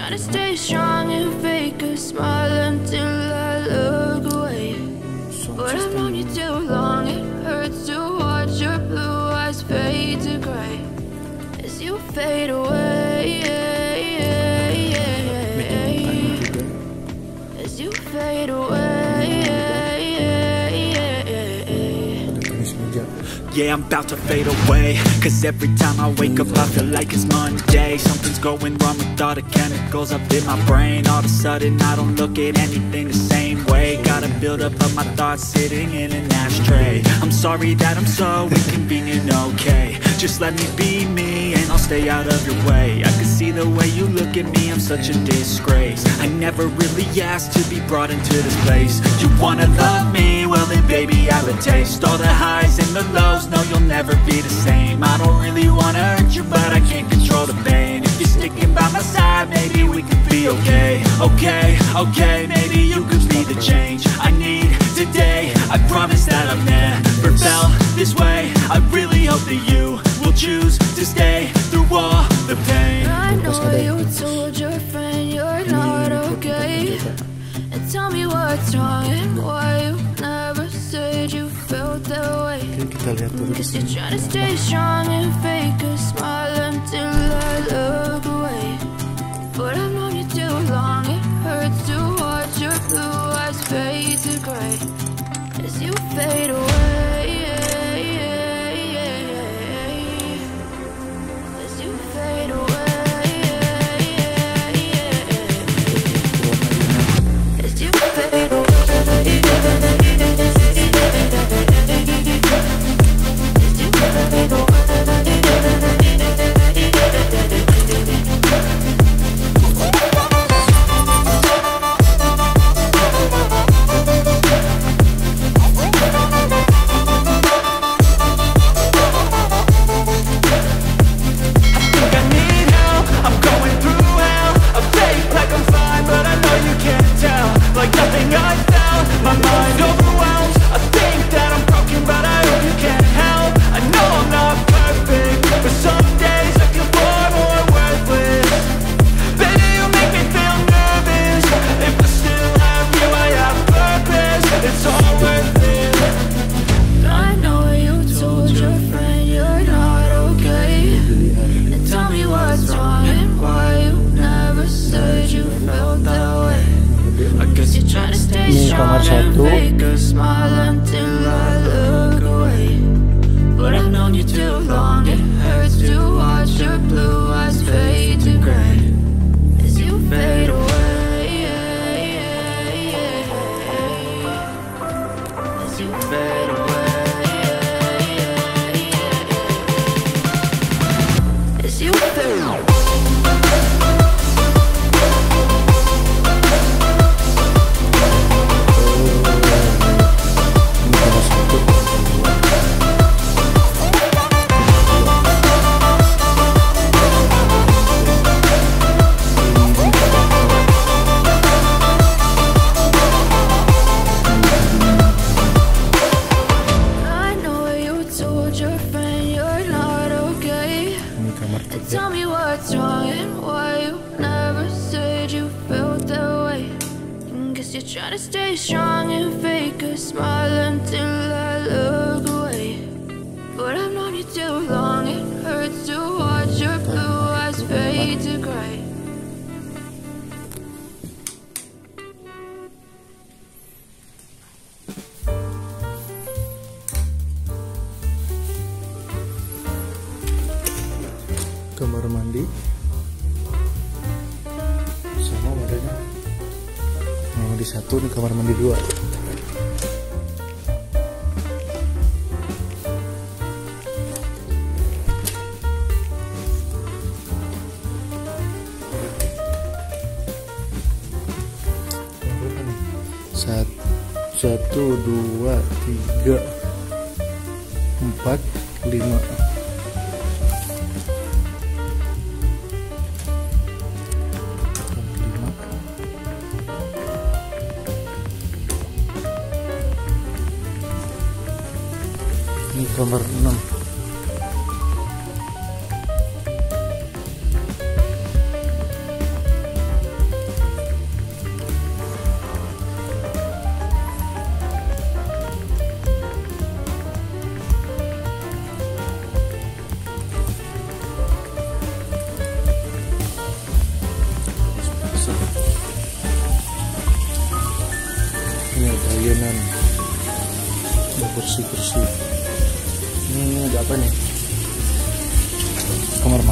trying to stay strong and fake a smile until I look away. But I've known you too long, it hurts to watch your blue eyes fade to gray as you fade away. As you fade away. Yeah, I'm about to fade away, cause every time I wake up I feel like it's Monday. Something's going wrong with all the chemicals up in my brain. All of a sudden I don't look at anything the same way. Gotta build up of my thoughts sitting in an ashtray. I'm sorry that I'm so inconvenient, okay. Just let me be me and I'll stay out of your way. I can see the way you look at me, I'm such a disgrace. I never really asked to be brought into this place. You wanna love me? Well then baby I have a taste. All the highs and the lows, no you'll never be the same. I don't really wanna hurt you but I can't control the pain. If you're sticking by my side maybe we could be okay. Okay, maybe you could be the change I need today. I promise that I've never felt this way. I really hope that you will choose to stay through all the pain. I know you told your friend you're not okay, and tell me what's wrong and why you never said you felt that way. Cause you're trying to stay strong and fake a smile until I look away. But I've known you too long, it hurts to watch your blue eyes fade to gray as you fade away. As you fade away. As you fade away. Ini kamar satu. Tell me what's wrong and why you never said you felt that way. Guess you're trying to stay strong and fake a smile until I look away. But I've known you too long, it hurts to watch your blue eyes fade to gray. Kamar mandi sama wadahnya. Kamar mandi satu, nih kamar mandi dua. Satu, dua, tiga, empat, lima. Ini kamar 6.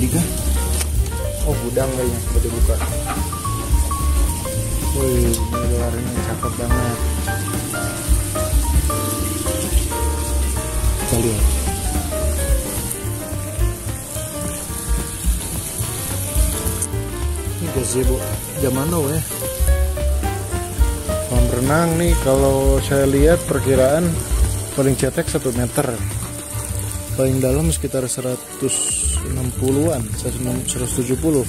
mandi kah? Oh gudang kayaknya, udah dibuka. Wih, ini luarnya cakep banget. Kita lihat. Ini gazebo zaman now ya. Kolam renang nih kalau saya lihat perkiraan paling cetek 1 meter. Paling dalam sekitar 160-an, 170.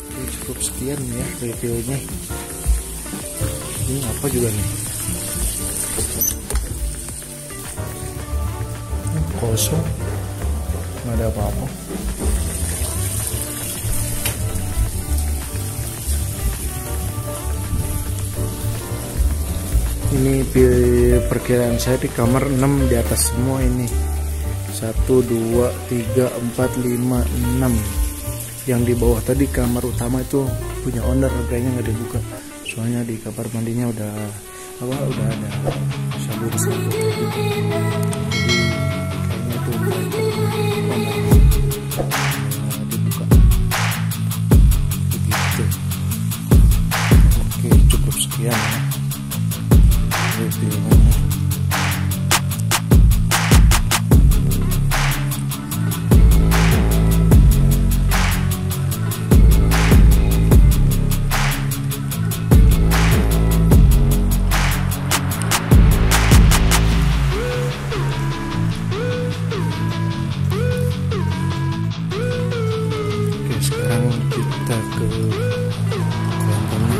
Ini cukup sekian ya reviewnya. Ini apa juga nih? Kosong, nggak ada apa-apa. Ini perkiraan saya di kamar 6 di atas semua ini. 1, 2, 3, 4, 5, 6. Yang di bawah tadi kamar utama itu punya owner, kayaknya nggak dibuka. Soalnya di kamar mandinya udah ada sabun. Jadi kayaknya itu dibuka. Begitu. Oke, cukup sekian ya. Oke, sekarang kita ke kolam renang.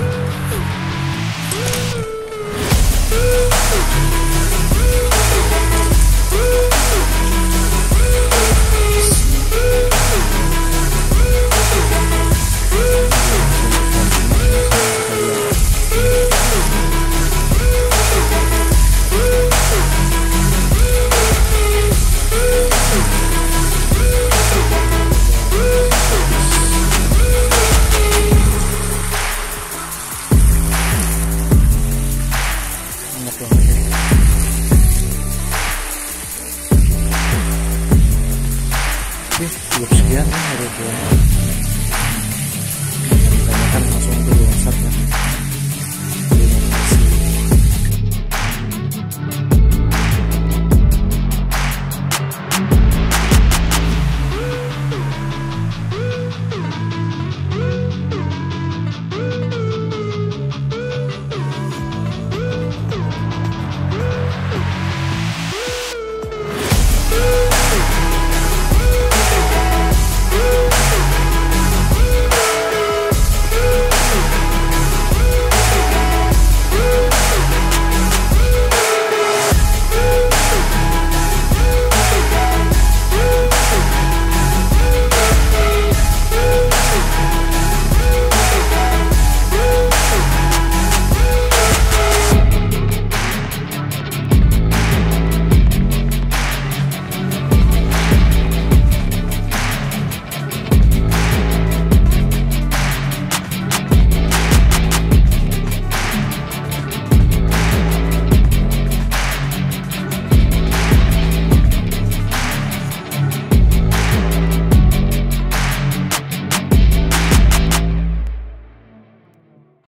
Oke, cukup sekian ya, ada tanyakan langsung ke WhatsApp ya.